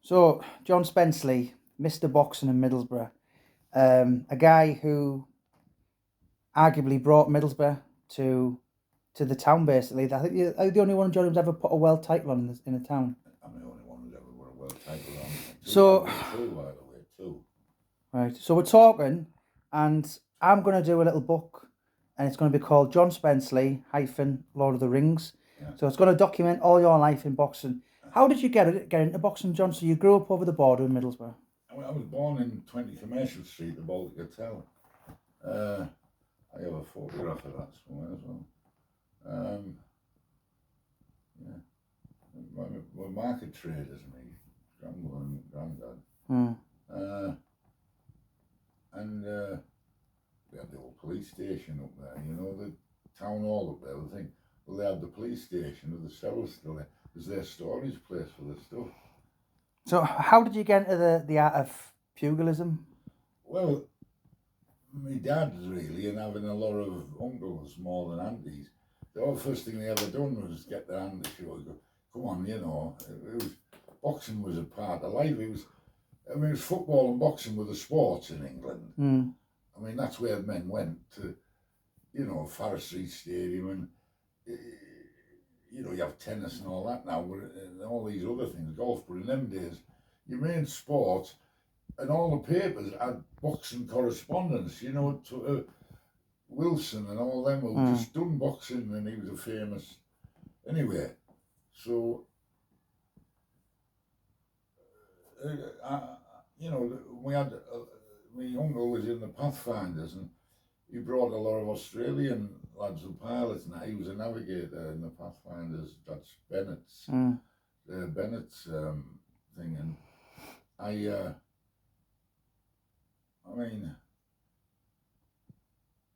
So, John Spensley, Mr. Boxing in Middlesbrough, a guy who arguably brought Middlesbrough to the town, basically. I think you're the only one, John, who's ever put a world title on in the town. I'm the only one who's ever won a world title on. So, Two, by the way, two. right, so we're talking, and I'm going to do a little book, and it's going to be called John Spensley Lord of the Rings. Yeah. So it's going to document all your life in boxing. How did you get into boxing, John? So you grew up over the border in Middlesbrough. I was born in 20 Commercial Street, the Baltic Hotel. I have a photograph of that somewhere as well. Yeah. We're market traders, me, grandmother and granddad. And we had the old police station up there, the town hall up there, the thing. Well, they had the police station with the cells still there. It was their storage place for the stuff. So how did you get into the art of pugilism? Well, my dad really, and having a lot of uncles more than aunties, the first thing they ever done was get their hand to show. Go, come on, it was boxing was a part of life. It was football and boxing were the sports in England. I mean, that's where men went to, Forest Street Stadium, and you have tennis and all that now, and all these other things, golf. But in them days, your main sport, and all the papers had boxing correspondence. Wilson and all them who just done boxing, and he was a famous. Anyway, so we had my uncle was in the Pathfinders, and he brought a lot of Australian lads and pilots, and he was a navigator in the Pathfinders. That's Bennett's thing, and I mean,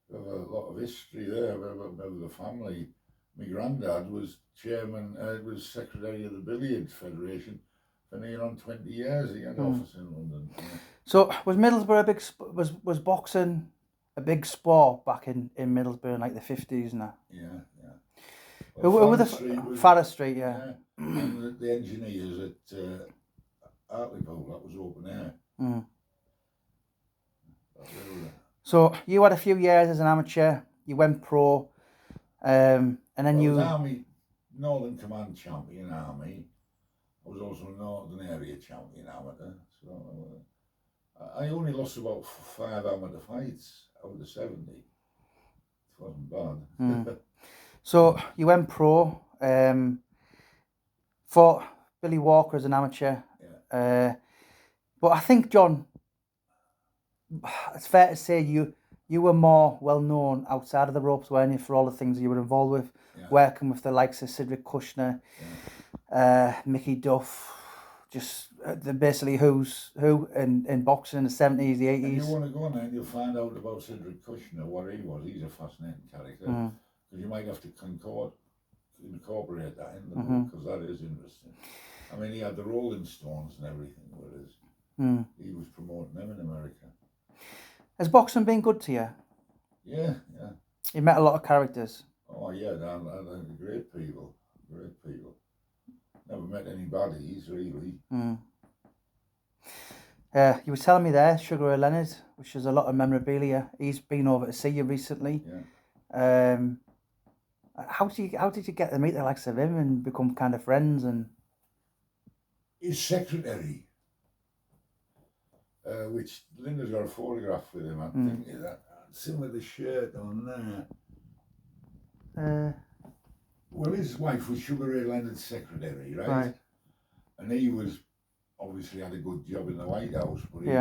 we have a lot of history there of the family. My granddad was chairman, was secretary of the Billiards Federation for near on 20 years. He had office in London. So was Middlesbrough was boxing a big sport back in Middlesbrough in like the 50s and that? Yeah. Well, who were the Forest Street, yeah. And the engineers at Hartlepool, that was open air. So you had a few years as an amateur. You went pro, and then you. I was Army Northern Command champion Army. I was also Northern Area champion amateur. So I only lost about 5 amateur fights out of 70. It wasn't bad. So you went pro. Fought Billy Walker as an amateur. Yeah. But I think, John, it's fair to say you were more well known outside of the ropes, weren't you, for all the things you were involved with, working with the likes of Cedric Kushner, Mickey Duff, just basically who's who in boxing in the 70s, the 80s. And you want to go on there and you'll find out about Cedric Kushner, what he was. He's a fascinating character, because you might have to incorporate that in the book, because that is interesting. I mean, he had the Rolling Stones and everything, whereas he was promoting them in America. Has boxing been good to you? Yeah. You met a lot of characters. Oh yeah, they're great people. Never met any baddies, really. You were telling me there, Sugar Ray Leonard, which is a lot of memorabilia. He's been over to see you recently. Yeah. How did you get to meet the likes of him and become kind of friends? And his secretary, which Linda's got a photograph with him. I think that's him with the shirt on there. Well, his wife was Sugar Ray Leonard's secretary, right? And he was obviously had a good job in the White House, but he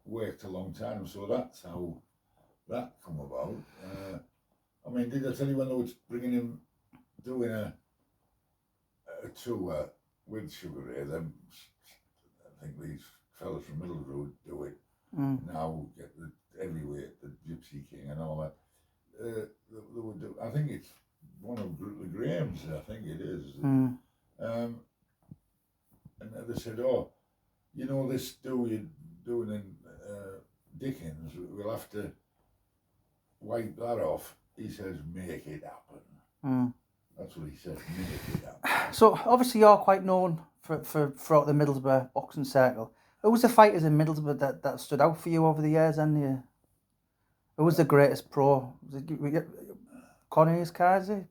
worked a long time, so that's how that come about. I mean, did I tell you when they were bringing him, doing a tour with Sugar Ray? Then I think these fellas from Middlesbrough do it now, get the heavyweight, the Gypsy King and all that. They would do, I think it's one of the Grahams, I think it is. And they said, oh, this doing in Dickens, we'll have to wipe that off. He says, make it happen. That's what he said to me. He did that. So obviously you're quite known for throughout the Middlesbrough boxing circle. Who was the fighters in Middlesbrough that stood out for you over the years? And who was the greatest pro? Was it Cornelius Carzi?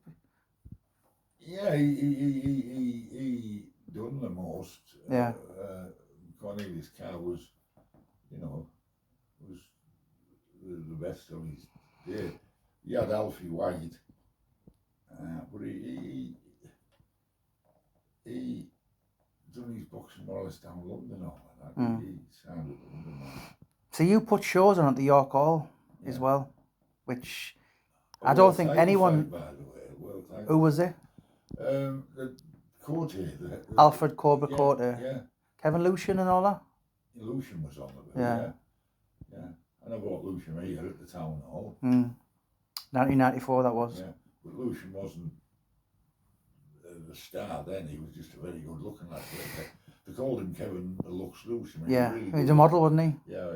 Yeah, he done the most. Yeah. Cornelius Carr was, was the best of his day. He had Alfie White, but he done his boxing more or less down London all that. He signed with London. So you put shows on at the York Hall as well, which I don't think anyone. Fight, by the way, who was it? The Cote. Alfred Cobra Cote. Yeah. Kevin Lucian and all that. Lucian was on the bill. Yeah. And I bought Lucian here at the town hall. 1994 that was. Yeah, but Lucian wasn't the star then. He was just a very good looking lad. They called him Kevin the Lux Lucian. Yeah, Really he's a model, wasn't he? Yeah.